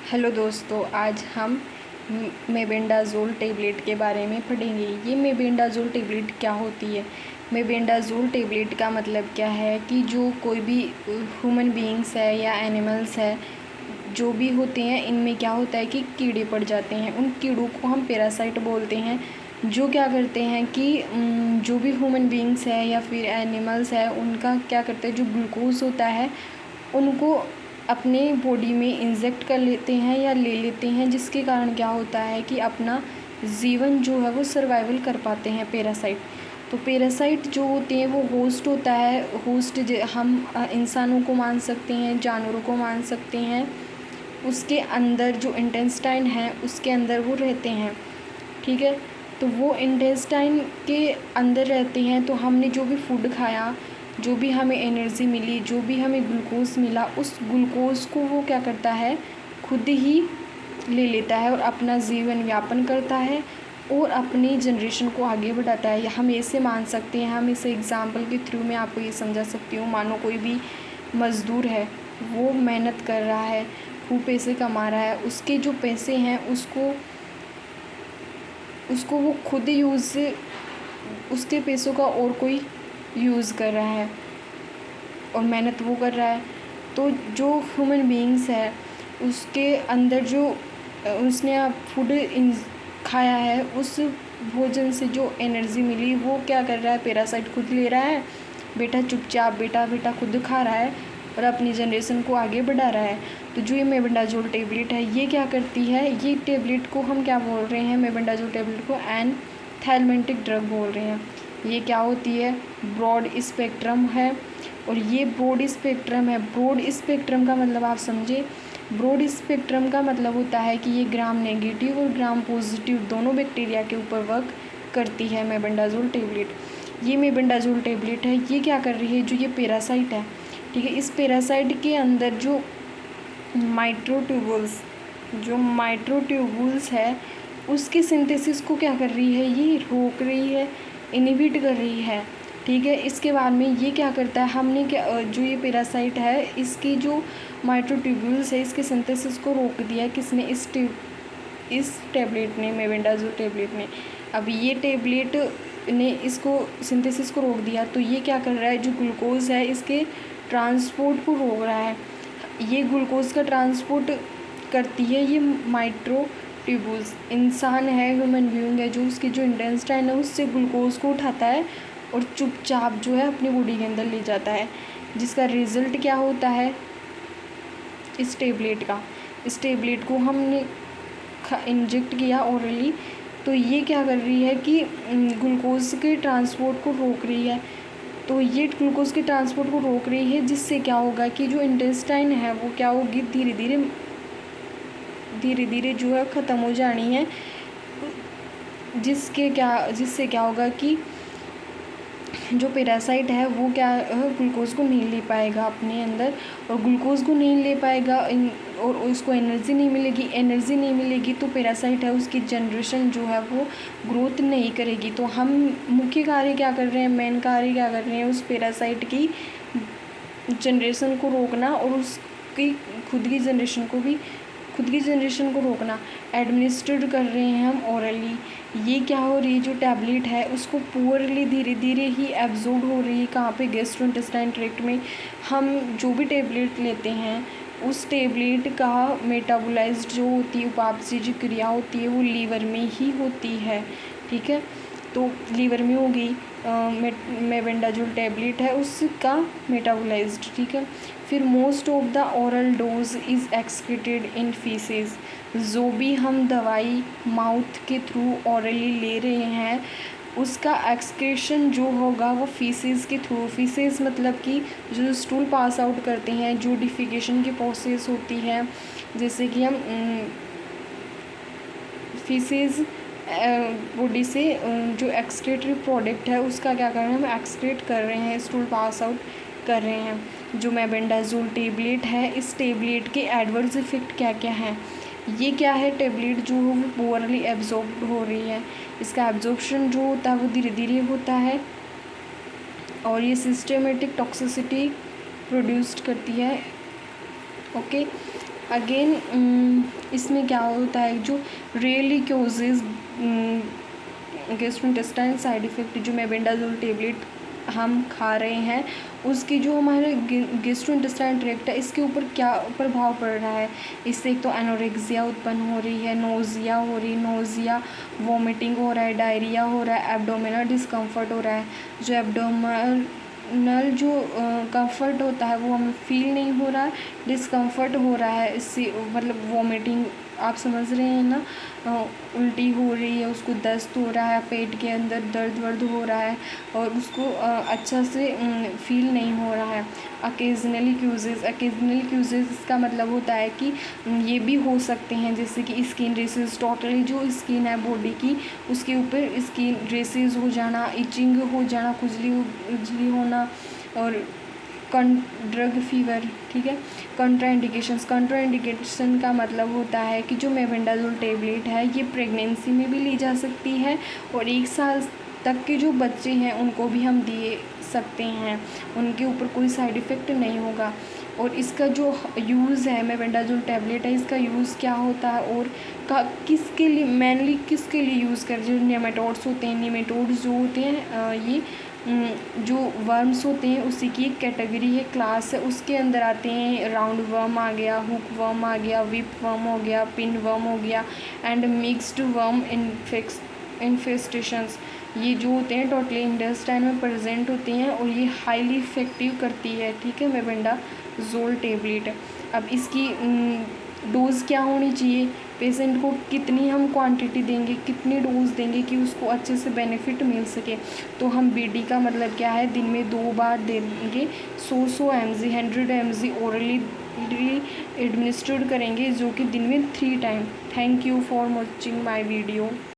Hello दोस्तों, आज हम मेबेंडाजोल टेबलेट के बारे में पढ़ेंगे। ये मेबेंडाजोल टेबलेट क्या होती है। मेबेंडाजोल टेबलेट का मतलब क्या है कि जो कोई भी ह्यूमन बीइंग्स है या एनिमल्स है, जो भी होते हैं, इनमें क्या होता है कि कीड़े पड़ जाते हैं। उन कीड़ों को हम पैरासाइट बोलते हैं, जो क्या करते हैं कि जो भी ह्यूमन बीइंग्स है या फिर एनिमल्स है, उनका क्या करते हैं, जो ग्लूकोज होता है उनको अपने बॉडी में इंजेक्ट कर लेते हैं या ले लेते हैं, जिसके कारण क्या होता है कि अपना जीवन जो है वो सर्वाइवल कर पाते हैं पैरासाइट। तो पैरासाइट जो होते हैं वो होस्ट होता है। होस्ट हम इंसानों को मान सकते हैं, जानवरों को मान सकते हैं। उसके अंदर जो इंटेस्टाइन है उसके अंदर वो रहते हैं, ठीक है। तो वो इंटेस्टाइन के अंदर रहते हैं। तो हमने जो भी फूड खाया, जो भी हमें एनर्जी मिली, जो भी हमें ग्लूकोज मिला, उस ग्लूकोज को वो क्या करता है, खुद ही ले लेता है और अपना जीवन यापन करता है और अपनी जनरेशन को आगे बढ़ाता है। हम ऐसे मान सकते हैं, हम इस एग्ज़ाम्पल के थ्रू मैं आपको ये समझा सकती हूँ। मानो कोई भी मज़दूर है, वो मेहनत कर रहा है, खूब पैसे कमा रहा है, उसके जो पैसे हैं उसको वो खुद यूज़, उसके पैसों का और कोई यूज़ कर रहा है और मेहनत वो कर रहा है। तो जो ह्यूमन बीइंग्स है उसके अंदर जो उसने फूड खाया है, उस भोजन से जो एनर्जी मिली वो क्या कर रहा है, पैरासाइट खुद ले रहा है। बेटा चुपचाप, बेटा बेटा खुद खा रहा है और अपनी जनरेशन को आगे बढ़ा रहा है। तो जो ये मेबेंडाजोल टेबलेट है, ये क्या करती है, ये टेबलेट को हम क्या बोल रहे हैं, मेबेंडाजोल टेबलेट को एनथैलेमेटिक ड्रग बोल रहे हैं। ये क्या होती है, ब्रॉड स्पेक्ट्रम है। और ये ब्रॉड स्पेक्ट्रम है। ब्रॉड स्पेक्ट्रम का मतलब आप समझे। ब्रॉड स्पेक्ट्रम का मतलब होता है कि ये ग्राम नेगेटिव और ग्राम पॉजिटिव दोनों बैक्टीरिया के ऊपर वर्क करती है मेबेंडाजोल टेबलेट। ये मेबेंडाजोल टेबलेट है, ये क्या कर रही है, जो ये पैरासाइट है, ठीक है, इस पैरासाइट के अंदर जो माइक्रोट्यूबुल्स है, उसके सिंथेसिस को क्या कर रही है, ये रोक रही है, इनहिबिट कर रही है, ठीक है। इसके बाद में ये क्या करता है, हमने क्या, जो ये पैरासाइट है, इसकी जो माइक्रोट्यूबुल्स है, इसके सिंथेसिस को रोक दिया किसने, इस टेबलेट ने, मेबेंडाजोल टेबलेट ने। अब ये टेबलेट ने इसको सिंथेसिस को रोक दिया, तो ये क्या कर रहा है, जो ग्लूकोज है इसके ट्रांसपोर्ट को रोक रहा है। ये ग्लूकोज का ट्रांसपोर्ट करती है ये माइक्रोट्यूबुल्स। इंसान है, ह्यूमन बीइंग है, जो उसकी जो इंटेस्टाइन है उससे ग्लूकोज को उठाता है और चुपचाप जो है अपनी बॉडी के अंदर ले जाता है, जिसका रिज़ल्ट क्या होता है इस टेबलेट को हमने इंजेक्ट किया ओरली। तो ये क्या कर रही है कि ग्लूकोज के ट्रांसपोर्ट को रोक रही है। तो ये ग्लूकोज के ट्रांसपोर्ट को रोक रही है, जिससे क्या होगा कि जो इंटेस्टाइन है वो क्या होगी, धीरे धीरे जो है ख़त्म हो जानी है। जिससे क्या होगा कि जो पैरासाइट है वो क्या ग्लूकोज को नहीं ले पाएगा अपने अंदर, और ग्लूकोज को नहीं ले पाएगा और उसको एनर्जी नहीं मिलेगी तो पैरासाइट है उसकी जनरेशन जो है वो ग्रोथ नहीं करेगी। तो हम मुख्य कार्य क्या कर रहे हैं, मेन कार्य क्या कर रहे हैं, उस पैरासाइट की जनरेशन को रोकना और उसकी खुद की जनरेशन को रोकना। एडमिनिस्ट्रेट कर रहे हैं हम ओरली। ये क्या हो रही है, जो टैबलेट है उसको पुअरली धीरे धीरे ही एब्जॉर्ब हो रही है, कहाँ पे, गैस्ट्रोइंटेस्टाइन ट्रैक्ट में। हम जो भी टैबलेट लेते हैं उस टैबलेट का मेटाबोलाइज्ड जो होती है, उपापचय जो क्रिया होती है वो लीवर में ही होती है, ठीक है। तो लीवर में होगी, मेबेंडाजोल टैबलेट है उसका मेटाबोलाइज्ड, ठीक है। फिर most of the oral dose is excreted in faeces. जो भी हम दवाई माउथ के थ्रू ओरली ले रहे हैं उसका एक्सक्रीशन जो होगा वो फीसेस के थ्रू। फीसेस मतलब कि जो स्टूल पास आउट करते हैं, जो डिफिकेशन की प्रोसेस होती है, जैसे कि हम फीसेस बॉडी से जो एक्सक्रीटरी प्रोडक्ट है उसका क्या कर रहे हैं, हम एक्सक्रीट कर रहे हैं, स्टूल पास आउट कर रहे हैं। जो मेबेंडाजोल टेबलेट है, इस टेबलेट के एडवर्स इफ़ेक्ट क्या क्या हैं, ये क्या है, टेबलेट जो हो वो पुअरली एब्जॉर्ब हो रही है, इसका एब्जॉर्प्शन जो होता है वो धीरे धीरे होता है और ये सिस्टमेटिक टॉक्सिसिटी प्रोड्यूस्ड करती है, ओके। अगेन इसमें क्या होता है, जो रियली क्योजेज गैस्ट्रोइंटेस्टाइनल साइड इफ़ेक्ट जो मेबेंडाजोल टेबलेट हम खा रहे हैं उसकी जो हमारे गैस्ट्रोइंटेस्टाइनल ट्रैक्ट है इसके ऊपर क्या प्रभाव पड़ रहा है। इससे एक तो एनोरेक्सिया उत्पन्न हो रही है, नोज़िया, वोमिटिंग हो रहा है, डायरिया हो रहा है, एब्डोमिनल डिस्कम्फर्ट हो रहा है। जो एब्डोमिनल जो कंफर्ट होता है वो हमें फील नहीं हो रहा है, डिस्कम्फर्ट हो रहा है। इससे मतलब वोमिटिंग, आप समझ रहे हैं ना, उल्टी हो रही है, उसको दस्त हो रहा है, पेट के अंदर दर्द हो रहा है और उसको अच्छा से फील नहीं हो रहा है। अकेजनली क्यूजेज़ इसका मतलब होता है कि ये भी हो सकते हैं जैसे कि स्किन रेसेस, टोटली जो स्किन है बॉडी की उसके ऊपर स्किन रेसेस हो जाना, इचिंग हो जाना, खुजली होना और ड्रग फीवर। ठीक है। कंट्राइंडिकेशन का मतलब होता है कि जो मेबेंडाजोल टेबलेट है ये प्रेगनेंसी में भी ली जा सकती है और 1 साल तक के जो बच्चे हैं उनको भी हम दे सकते हैं, उनके ऊपर कोई साइड इफ़ेक्ट नहीं होगा। और इसका जो यूज़ है, मेबेंडाजोल टेबलेट है, इसका यूज़ क्या होता है और किसके लिए, मेनली किसके लिए यूज़ कर, जो नेमाटोड्स होते हैं, नेमाटोड्स जो होते हैं ये जो वर्म्स होते हैं उसी की एक कैटेगरी है, क्लास है, उसके अंदर आते हैं। राउंड वर्म आ गया, हुक वर्म आ गया, विप वर्म हो गया, पिन वर्म हो गया एंड मिक्स्ड वर्म इन्फेस्टेशंस। ये जो होते हैं टोटली इंटेस्टाइन में प्रेजेंट होते हैं और ये हाईली इफ़ेक्टिव करती है। ठीक है, मेबेंडाजोल टेबलेट। अब इसकी डोज़ क्या होनी चाहिए, पेशेंट को कितनी हम क्वांटिटी देंगे, कितनी डोज देंगे कि उसको अच्छे से बेनिफिट मिल सके। तो हम बीडी का मतलब क्या है, दिन में 2 बार देंगे, 100 mg 100 mg ओरली एडमिनिस्ट्रेड करेंगे जो कि दिन में 3 time. Thank you for watching my video.